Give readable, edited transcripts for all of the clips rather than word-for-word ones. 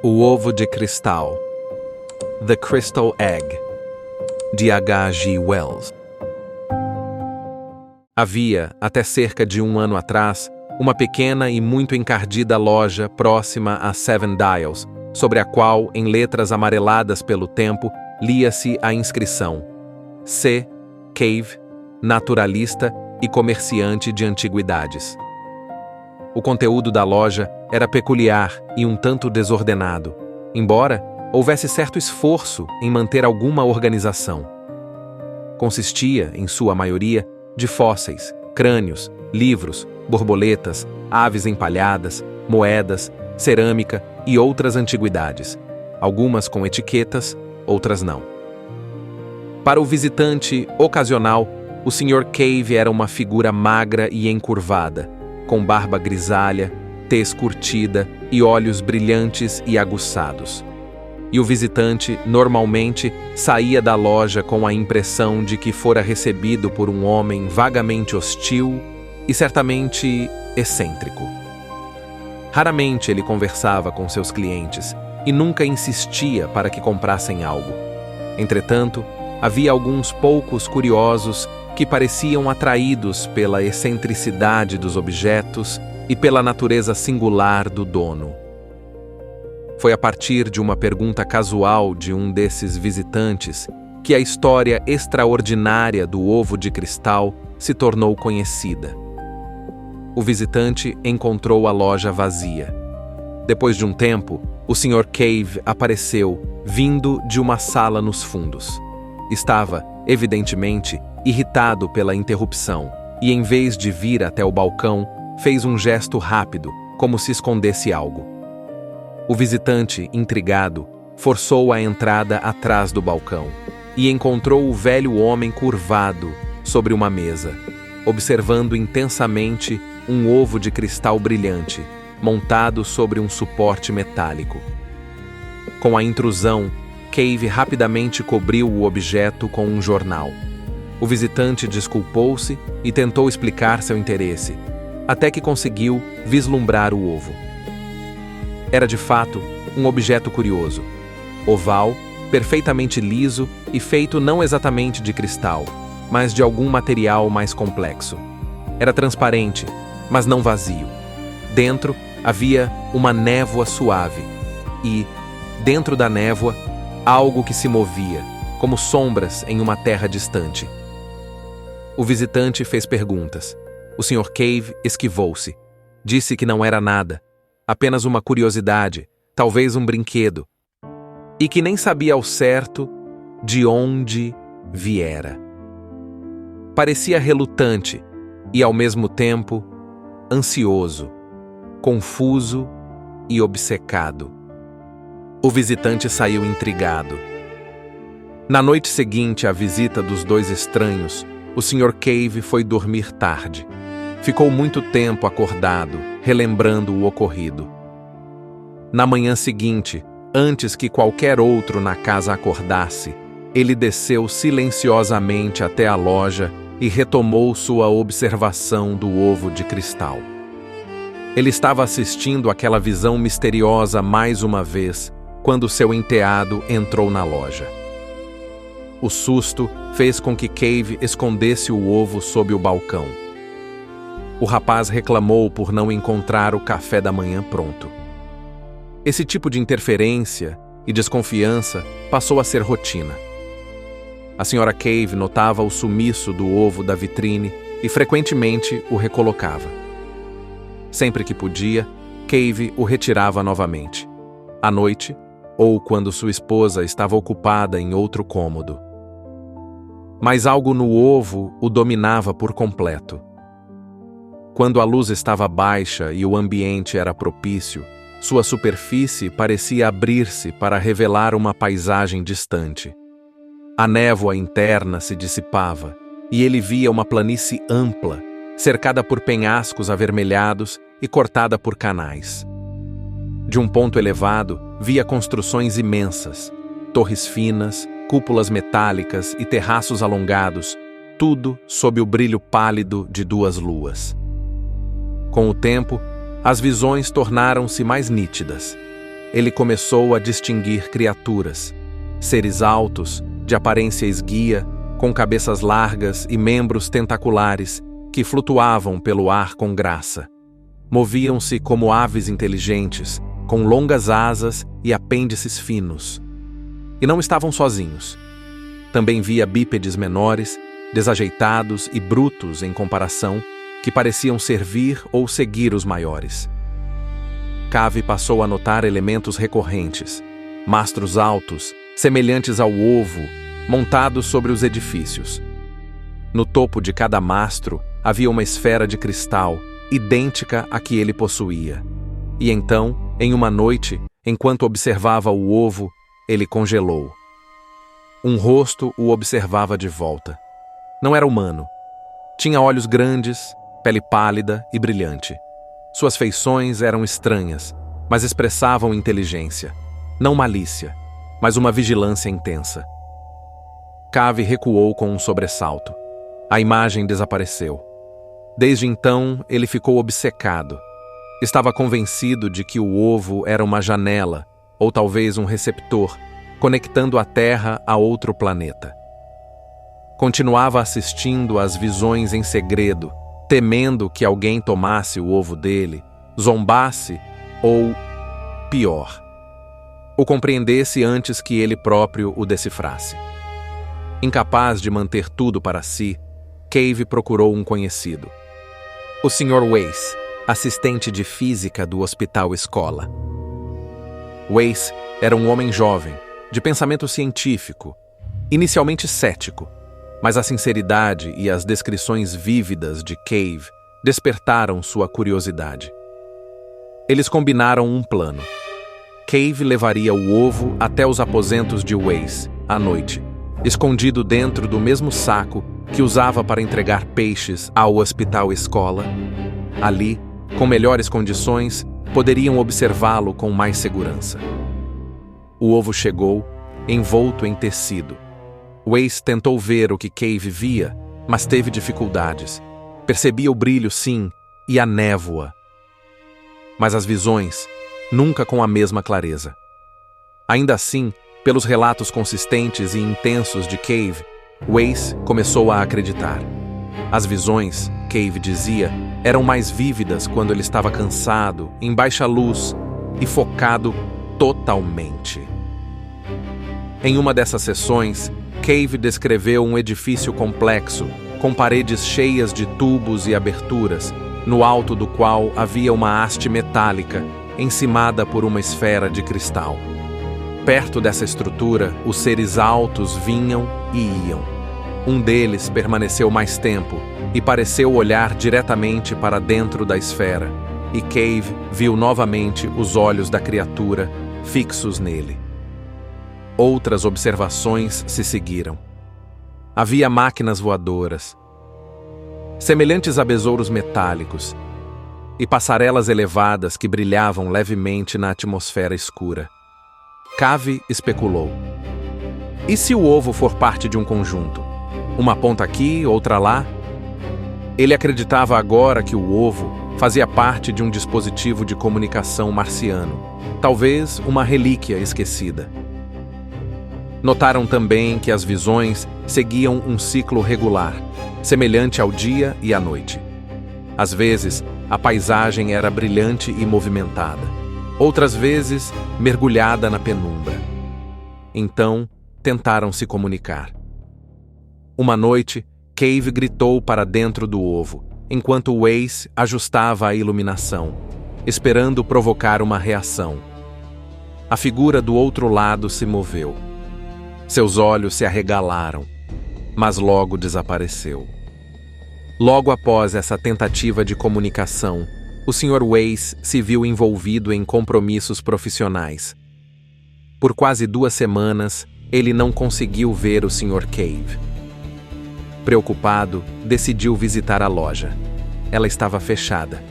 O Ovo de Cristal, The Crystal Egg, de H.G. Wells. Havia, até cerca de um ano atrás, uma pequena e muito encardida loja próxima a Seven Dials, sobre a qual, em letras amareladas pelo tempo, lia-se a inscrição: C. Cave, naturalista e comerciante de antiguidades. O conteúdo da loja era peculiar e um tanto desordenado, embora houvesse certo esforço em manter alguma organização. Consistia, em sua maioria, de fósseis, crânios, livros, borboletas, aves empalhadas, moedas, cerâmica e outras antiguidades, algumas com etiquetas, outras não. Para o visitante ocasional, o Sr. Cave era uma figura magra e encurvada, com barba grisalha, tez curtida e olhos brilhantes e aguçados. E o visitante, normalmente, saía da loja com a impressão de que fora recebido por um homem vagamente hostil e certamente excêntrico. Raramente ele conversava com seus clientes e nunca insistia para que comprassem algo. Entretanto, havia alguns poucos curiosos que pareciam atraídos pela excentricidade dos objetos e pela natureza singular do dono. Foi a partir de uma pergunta casual de um desses visitantes que a história extraordinária do ovo de cristal se tornou conhecida. O visitante encontrou a loja vazia. Depois de um tempo, o Sr. Cave apareceu, vindo de uma sala nos fundos. Estava, evidentemente, irritado pela interrupção, e em vez de vir até o balcão, fez um gesto rápido, como se escondesse algo. O visitante, intrigado, forçou a entrada atrás do balcão e encontrou o velho homem curvado sobre uma mesa, observando intensamente um ovo de cristal brilhante, montado sobre um suporte metálico. Com a intrusão, Cave rapidamente cobriu o objeto com um jornal. O visitante desculpou-se e tentou explicar seu interesse, até que conseguiu vislumbrar o ovo. Era de fato um objeto curioso, oval, perfeitamente liso e feito não exatamente de cristal, mas de algum material mais complexo. Era transparente, mas não vazio. Dentro havia uma névoa suave e, dentro da névoa, algo que se movia, como sombras em uma terra distante. O visitante fez perguntas. O Sr. Cave esquivou-se. Disse que não era nada, apenas uma curiosidade, talvez um brinquedo, e que nem sabia ao certo de onde viera. Parecia relutante e, ao mesmo tempo, ansioso, confuso e obcecado. O visitante saiu intrigado. Na noite seguinte à visita dos dois estranhos, o Sr. Cave foi dormir tarde. Ficou muito tempo acordado, relembrando o ocorrido. Na manhã seguinte, antes que qualquer outro na casa acordasse, ele desceu silenciosamente até a loja e retomou sua observação do ovo de cristal. Ele estava assistindo àquela visão misteriosa mais uma vez, quando seu enteado entrou na loja. O susto fez com que Cave escondesse o ovo sob o balcão. O rapaz reclamou por não encontrar o café da manhã pronto. Esse tipo de interferência e desconfiança passou a ser rotina. A Sra. Cave notava o sumiço do ovo da vitrine e frequentemente o recolocava. Sempre que podia, Cave o retirava novamente, à noite ou quando sua esposa estava ocupada em outro cômodo. Mas algo no ovo o dominava por completo. Quando a luz estava baixa e o ambiente era propício, sua superfície parecia abrir-se para revelar uma paisagem distante. A névoa interna se dissipava e ele via uma planície ampla, cercada por penhascos avermelhados e cortada por canais. De um ponto elevado, via construções imensas, torres finas, cúpulas metálicas e terraços alongados, tudo sob o brilho pálido de duas luas. Com o tempo, as visões tornaram-se mais nítidas. ele começou a distinguir criaturas, seres altos, de aparência esguia, com cabeças largas e membros tentaculares que flutuavam pelo ar com graça. Moviam-se como aves inteligentes, com longas asas e apêndices finos. E não estavam sozinhos. Também via bípedes menores, desajeitados e brutos em comparação, que pareciam servir ou seguir os maiores. Cave passou a notar elementos recorrentes, mastros altos, semelhantes ao ovo, montados sobre os edifícios. No topo de cada mastro havia uma esfera de cristal, idêntica à que ele possuía. E então, em uma noite, enquanto observava o ovo, ele congelou. Um rosto o observava de volta. Não era humano. Tinha olhos grandes, pele pálida e brilhante. Suas feições eram estranhas, mas expressavam inteligência. Não malícia, mas uma vigilância intensa. Cave recuou com um sobressalto. A imagem desapareceu. Desde então, ele ficou obcecado. Estava convencido de que o ovo era uma janela, ou talvez um receptor, conectando a Terra a outro planeta. Continuava assistindo às visões em segredo, temendo que alguém tomasse o ovo dele, zombasse ou, pior, o compreendesse antes que ele próprio o decifrasse. Incapaz de manter tudo para si, Cave procurou um conhecido. O Sr. Weiss, assistente de física do hospital escola. Weiss era um homem jovem, de pensamento científico, inicialmente cético, mas a sinceridade e as descrições vívidas de Cave despertaram sua curiosidade. Eles combinaram um plano. Cave levaria o ovo até os aposentos de Weiss, à noite, escondido dentro do mesmo saco que usava para entregar peixes ao hospital escola. Ali, com melhores condições, poderiam observá-lo com mais segurança. O ovo chegou, envolto em tecido. Weiss tentou ver o que Cave via, mas teve dificuldades. Percebia o brilho, sim, e a névoa. Mas as visões, nunca com a mesma clareza. Ainda assim, pelos relatos consistentes e intensos de Cave, Weiss começou a acreditar. As visões, Cave dizia, eram mais vívidas quando ele estava cansado, em baixa luz e focado totalmente. Em uma dessas sessões, Cave descreveu um edifício complexo, com paredes cheias de tubos e aberturas, no alto do qual havia uma haste metálica, encimada por uma esfera de cristal. Perto dessa estrutura, os seres altos vinham e iam. Um deles permaneceu mais tempo e pareceu olhar diretamente para dentro da esfera, e Cave viu novamente os olhos da criatura fixos nele. Outras observações se seguiram. Havia máquinas voadoras, semelhantes a besouros metálicos, e passarelas elevadas que brilhavam levemente na atmosfera escura. Cave especulou. E se o ovo for parte de um conjunto? Uma ponta aqui, outra lá? Ele acreditava agora que o ovo fazia parte de um dispositivo de comunicação marciano, talvez uma relíquia esquecida. Notaram também que as visões seguiam um ciclo regular, semelhante ao dia e à noite. Às vezes, a paisagem era brilhante e movimentada. Outras vezes, mergulhada na penumbra. Então, tentaram se comunicar. Uma noite, Cave gritou para dentro do ovo, enquanto Weiss ajustava a iluminação, esperando provocar uma reação. A figura do outro lado se moveu. Seus olhos se arregalaram, mas logo desapareceu. Logo após essa tentativa de comunicação, o Sr. Weiss se viu envolvido em compromissos profissionais. Por quase 2 semanas, ele não conseguiu ver o Sr. Cave. Preocupado, decidiu visitar a loja. Ela estava fechada.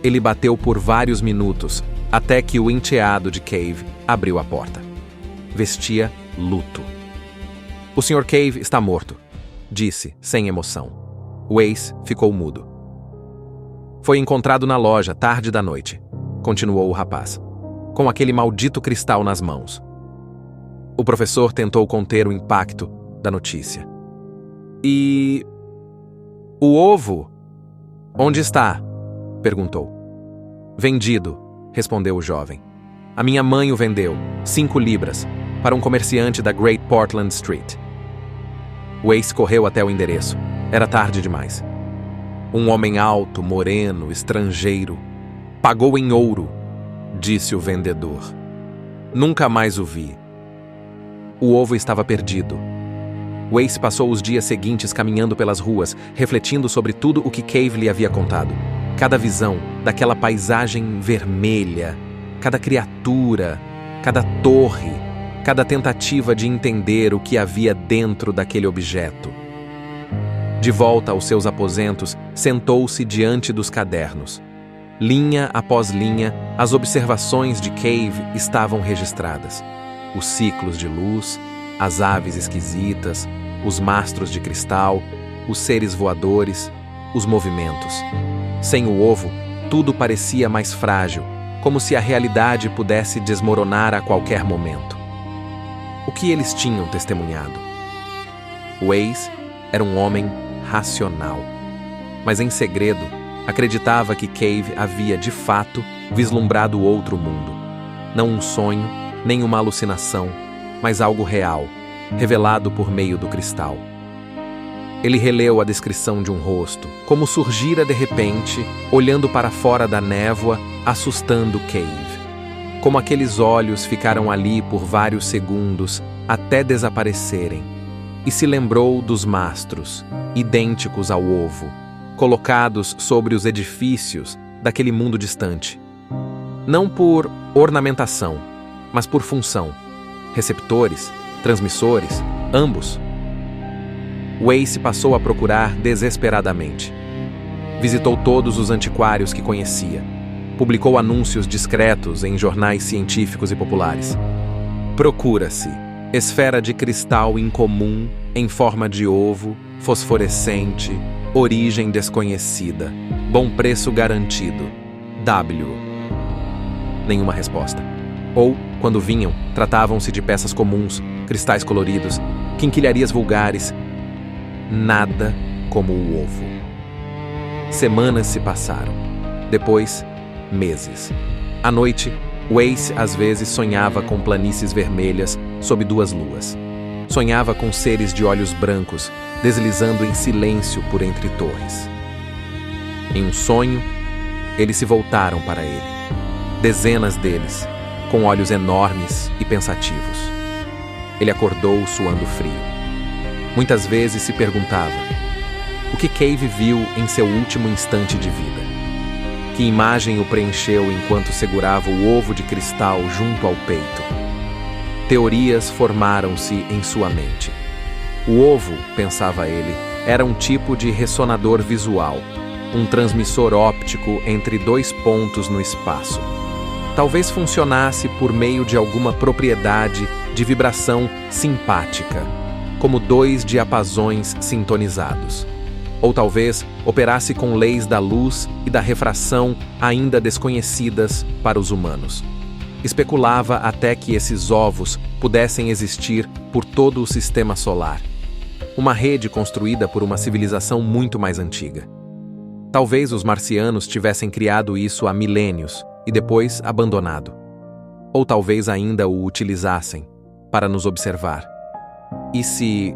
Ele bateu por vários minutos, até que o enteado de Cave abriu a porta. Vestia luto. O Sr. Cave está morto, disse, sem emoção. Weiss ficou mudo. Foi encontrado na loja tarde da noite, continuou o rapaz. com aquele maldito cristal nas mãos. O professor tentou conter o impacto da notícia. E... o ovo? Onde está? Perguntou. Vendido, respondeu o jovem. A minha mãe o vendeu, 5 libras, para um comerciante da Great Portland Street. Wace correu até o endereço. Era tarde demais. Um homem alto, moreno, estrangeiro. Pagou em ouro, disse o vendedor. Nunca mais o vi. O ovo estava perdido. Wace passou os dias seguintes caminhando pelas ruas, refletindo sobre tudo o que Cave lhe havia contado. Cada visão daquela paisagem vermelha, cada criatura, cada torre, cada tentativa de entender o que havia dentro daquele objeto. De volta aos seus aposentos, sentou-se diante dos cadernos. Linha após linha, as observações de Cave estavam registradas. Os ciclos de luz, as aves esquisitas, os mastros de cristal, os seres voadores, os movimentos. Sem o ovo, tudo parecia mais frágil, como se a realidade pudesse desmoronar a qualquer momento. O que eles tinham testemunhado? Wace era um homem racional, mas em segredo acreditava que Cave havia de fato vislumbrado outro mundo. Não um sonho, nem uma alucinação, mas algo real, revelado por meio do cristal. Ele releu a descrição de um rosto, como surgira de repente, olhando para fora da névoa, assustando Cave. Como aqueles olhos ficaram ali por vários segundos, até desaparecerem. E se lembrou dos mastros, idênticos ao ovo, colocados sobre os edifícios daquele mundo distante. Não por ornamentação, mas por função. Receptores, transmissores, ambos. Wace passou a procurar desesperadamente. Visitou todos os antiquários que conhecia. Publicou anúncios discretos em jornais científicos e populares. Procura-se esfera de cristal incomum, em forma de ovo, fosforescente, origem desconhecida, bom preço garantido. W. Nenhuma resposta. Ou, quando vinham, tratavam-se de peças comuns, cristais coloridos, quinquilharias vulgares. Nada como o ovo. Semanas se passaram. Depois, meses. À noite, Wace às vezes sonhava com planícies vermelhas sob 2 luas. Sonhava com seres de olhos brancos, deslizando em silêncio por entre torres. Em um sonho, eles se voltaram para ele. Dezenas deles, com olhos enormes e pensativos. Ele acordou suando frio. Muitas vezes se perguntava o que Cave viu em seu último instante de vida. Que imagem o preencheu enquanto segurava o ovo de cristal junto ao peito. Teorias formaram-se em sua mente. O ovo, pensava ele, era um tipo de ressonador visual, um transmissor óptico entre 2 pontos no espaço. Talvez funcionasse por meio de alguma propriedade de vibração simpática, como 2 diapasões sintonizados. Ou talvez operasse com leis da luz e da refração ainda desconhecidas para os humanos. Especulava até que esses ovos pudessem existir por todo o sistema solar. Uma rede construída por uma civilização muito mais antiga. Talvez os marcianos tivessem criado isso há milênios e depois abandonado. Ou talvez ainda o utilizassem para nos observar. E se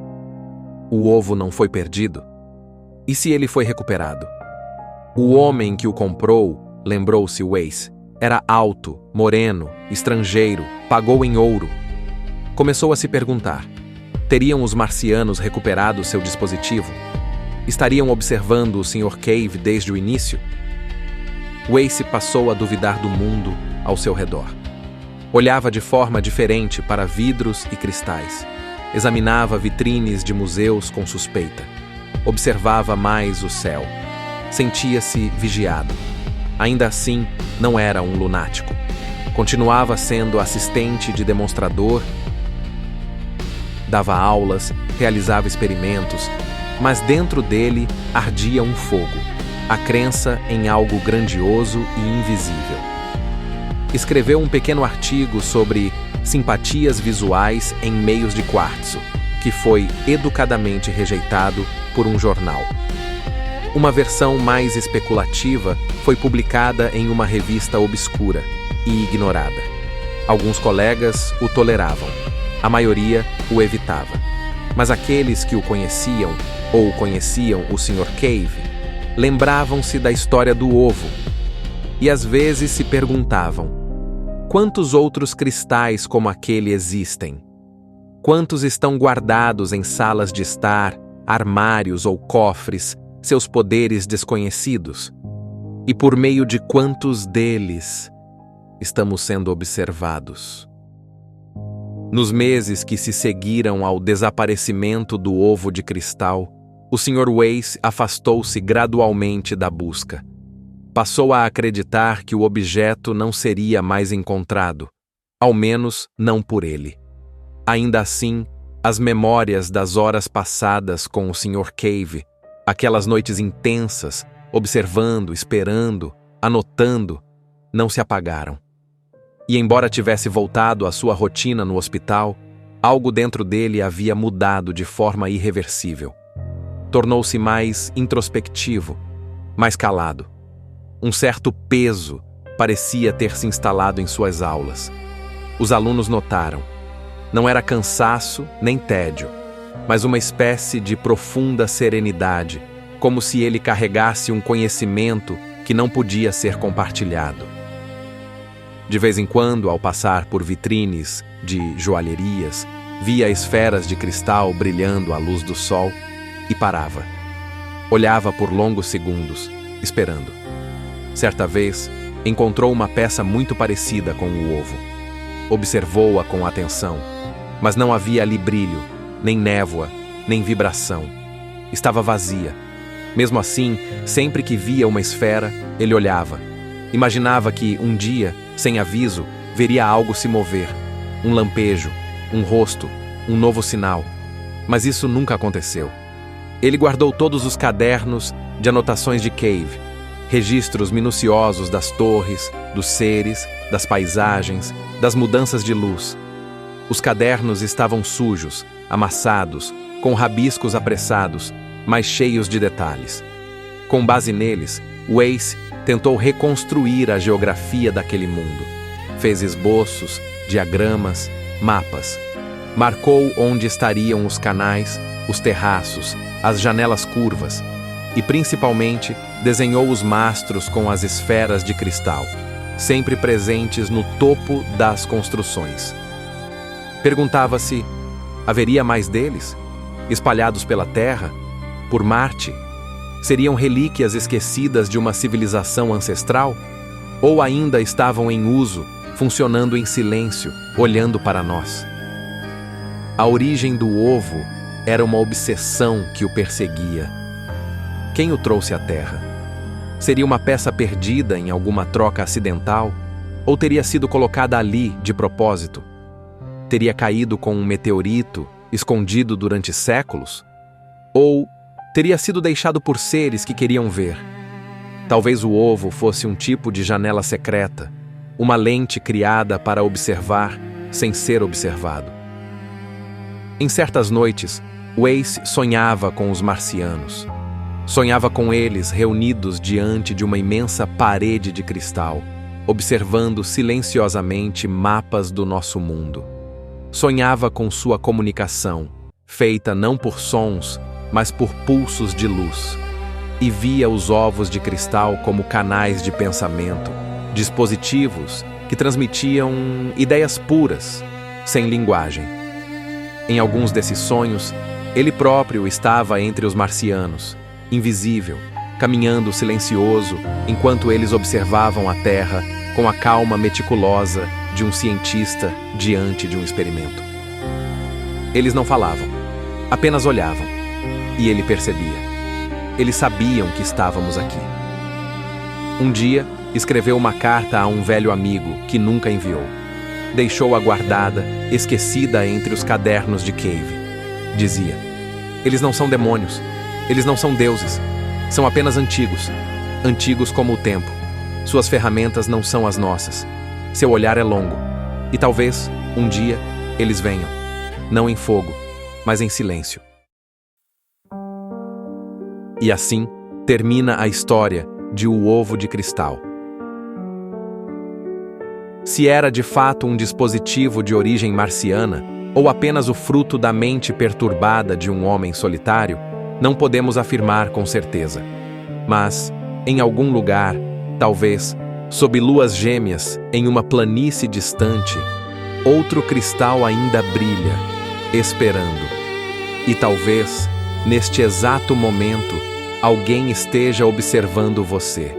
o ovo não foi perdido? E se ele foi recuperado? O homem que o comprou, lembrou-se Wace, era alto, moreno, estrangeiro, pagou em ouro. Começou a se perguntar: teriam os marcianos recuperado seu dispositivo? Estariam observando o Sr. Cave desde o início? Wace passou a duvidar do mundo ao seu redor. Olhava de forma diferente para vidros e cristais. Examinava vitrines de museus com suspeita. Observava mais o céu. Sentia-se vigiado. Ainda assim, não era um lunático. Continuava sendo assistente de demonstrador, dava aulas, realizava experimentos, mas dentro dele ardia um fogo, a crença em algo grandioso e invisível. escreveu um pequeno artigo sobre simpatias visuais em meios de quartzo, que foi educadamente rejeitado por um jornal. Uma versão mais especulativa foi publicada em uma revista obscura e ignorada. Alguns colegas o toleravam, a maioria o evitava. Mas aqueles que o conheciam, ou conheciam o Sr. Cave, lembravam-se da história do ovo e às vezes se perguntavam: quantos outros cristais como aquele existem? Quantos estão guardados em salas de estar, armários ou cofres, seus poderes desconhecidos? E por meio de quantos deles estamos sendo observados? Nos meses que se seguiram ao desaparecimento do ovo de cristal, o Sr. Weiss afastou-se gradualmente da busca. Passou a acreditar que o objeto não seria mais encontrado, ao menos não por ele. Ainda assim, as memórias das horas passadas com o Sr. Cave, aquelas noites intensas, observando, esperando, anotando, não se apagaram. E embora tivesse voltado à sua rotina no hospital, algo dentro dele havia mudado de forma irreversível. Tornou-se mais introspectivo, mais calado. Um certo peso parecia ter se instalado em suas aulas. Os alunos notaram. Não era cansaço nem tédio, mas uma espécie de profunda serenidade, como se ele carregasse um conhecimento que não podia ser compartilhado. De vez em quando, ao passar por vitrines de joalherias, via esferas de cristal brilhando à luz do sol e parava. Olhava por longos segundos, esperando. Certa vez, encontrou uma peça muito parecida com o ovo. Observou-a com atenção, mas não havia ali brilho, nem névoa, nem vibração. Estava vazia. Mesmo assim, sempre que via uma esfera, ele olhava. Imaginava que, um dia, sem aviso, veria algo se mover. Um lampejo, um rosto, um novo sinal. Mas isso nunca aconteceu. Ele guardou todos os cadernos de anotações de Cave, registros minuciosos das torres, dos seres, das paisagens, das mudanças de luz. Os cadernos estavam sujos, amassados, com rabiscos apressados, mas cheios de detalhes. Com base neles, Weiss tentou reconstruir a geografia daquele mundo. Fez esboços, diagramas, mapas. Marcou onde estariam os canais, os terraços, as janelas curvas e, principalmente, desenhou os mastros com as esferas de cristal, sempre presentes no topo das construções. Perguntava-se: haveria mais deles? Espalhados pela Terra? Por Marte? Seriam relíquias esquecidas de uma civilização ancestral? Ou ainda estavam em uso, funcionando em silêncio, olhando para nós? A origem do ovo era uma obsessão que o perseguia. Quem o trouxe à Terra? Seria uma peça perdida em alguma troca acidental? Ou teria sido colocada ali de propósito? Teria caído com um meteorito, escondido durante séculos? Ou teria sido deixado por seres que queriam ver? Talvez o ovo fosse um tipo de janela secreta, uma lente criada para observar sem ser observado. Em certas noites, Weiss sonhava com os marcianos. Sonhava com eles reunidos diante de uma imensa parede de cristal, observando silenciosamente mapas do nosso mundo. Sonhava com sua comunicação, feita não por sons, mas por pulsos de luz, e via os ovos de cristal como canais de pensamento, dispositivos que transmitiam ideias puras, sem linguagem. Em alguns desses sonhos, ele próprio estava entre os marcianos, invisível, caminhando silencioso, enquanto eles observavam a Terra com a calma meticulosa de um cientista diante de um experimento. Eles não falavam, apenas olhavam, e ele percebia. Eles sabiam que estávamos aqui. Um dia, escreveu uma carta a um velho amigo que nunca enviou. Deixou-a guardada, esquecida entre os cadernos de Cave. Dizia: eles não são demônios, eles não são deuses, são apenas antigos, antigos como o tempo. Suas ferramentas não são as nossas. Seu olhar é longo. E talvez, um dia, eles venham. Não em fogo, mas em silêncio. E assim, termina a história de O Ovo de Cristal. Se era de fato um dispositivo de origem marciana, ou apenas o fruto da mente perturbada de um homem solitário, não podemos afirmar com certeza. Mas, em algum lugar, talvez, sob luas gêmeas, em uma planície distante, outro cristal ainda brilha, esperando. E talvez, neste exato momento, alguém esteja observando você.